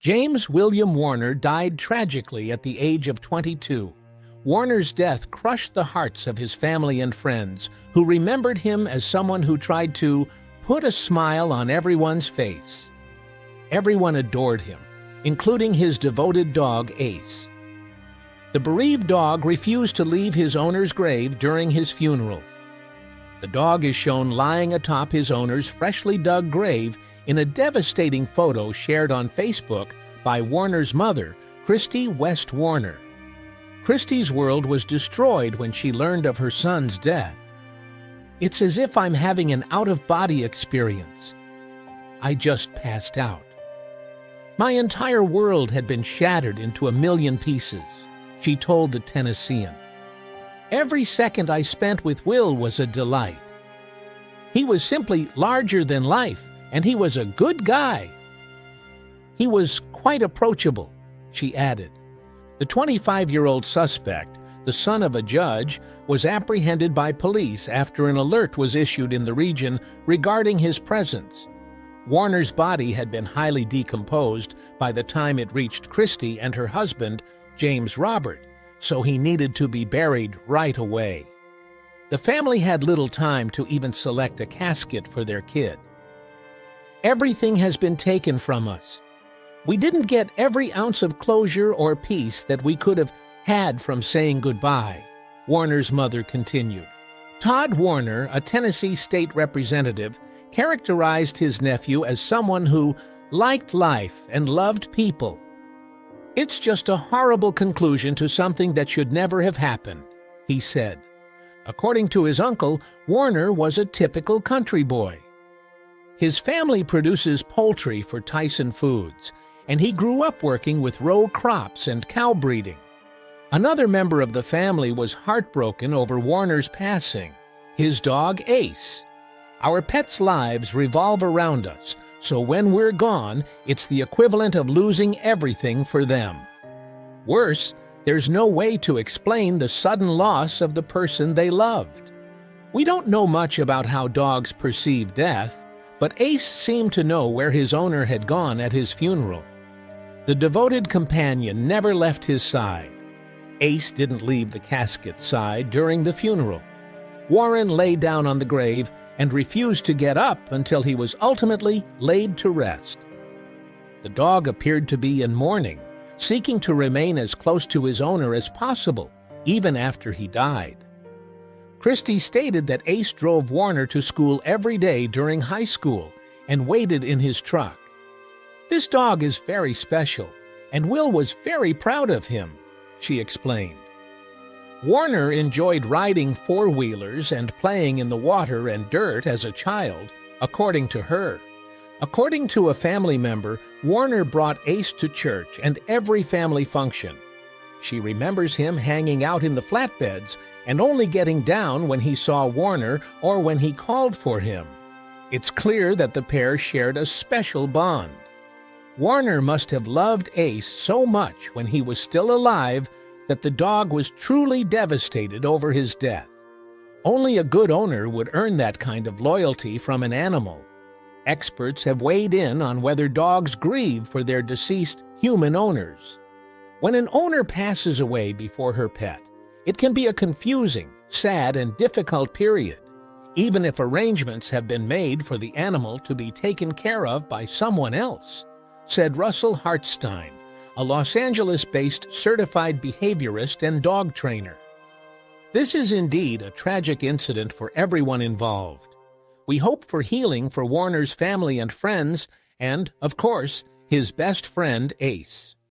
James William Warner died tragically at the age of 22. Warner's death crushed the hearts of his family and friends, who remembered him as someone who tried to put a smile on everyone's face. Everyone adored him, including his devoted dog, Ace. The bereaved dog refused to leave his owner's grave during his funeral. The dog is shown lying atop his owner's freshly dug grave in a devastating photo shared on Facebook by Warner's mother, Christy West Warner. Christy's world was destroyed when she learned of her son's death. "It's as if I'm having an out-of-body experience. I just passed out. My entire world had been shattered into a million pieces," she told the Tennessean. "Every second I spent with Will was a delight. He was simply larger than life, and he was a good guy. He was quite approachable," she added. The 25-year-old suspect, the son of a judge, was apprehended by police after an alert was issued in the region regarding his presence. Warner's body had been highly decomposed by the time it reached Christy and her husband, James Robert, so he needed to be buried right away. The family had little time to even select a casket for their kid. "Everything has been taken from us. We didn't get every ounce of closure or peace that we could have had from saying goodbye," Warner's mother continued. Todd Warner, a Tennessee state representative, characterized his nephew as someone who liked life and loved people. "It's just a horrible conclusion to something that should never have happened," he said. According to his uncle, Warner was a typical country boy. His family produces poultry for Tyson Foods, and he grew up working with row crops and cow breeding. Another member of the family was heartbroken over Warner's passing, his dog Ace. "Our pets' lives revolve around us, so when we're gone, it's the equivalent of losing everything for them. Worse, there's no way to explain the sudden loss of the person they loved." We don't know much about how dogs perceive death, but Ace seemed to know where his owner had gone at his funeral. The devoted companion never left his side. Ace didn't leave the casket side during the funeral. Warren lay down on the grave and refused to get up until he was ultimately laid to rest. The dog appeared to be in mourning, seeking to remain as close to his owner as possible, even after he died. Christie stated that Ace drove Warner to school every day during high school and waited in his truck. "This dog is very special, and Will was very proud of him," she explained. Warner enjoyed riding four-wheelers and playing in the water and dirt as a child, according to her. According to a family member, Warner brought Ace to church and every family function. She remembers him hanging out in the flatbeds and only getting down when he saw Warner or when he called for him. It's clear that the pair shared a special bond. Warner must have loved Ace so much when he was still alive that the dog was truly devastated over his death. Only a good owner would earn that kind of loyalty from an animal. Experts have weighed in on whether dogs grieve for their deceased human owners. When an owner passes away before her pet, it can be a confusing, sad, and difficult period, even if arrangements have been made for the animal to be taken care of by someone else, said Russell Hartstein, a Los Angeles-based certified behaviorist and dog trainer. This is indeed a tragic incident for everyone involved. We hope for healing for Warner's family and friends and, of course, his best friend Ace.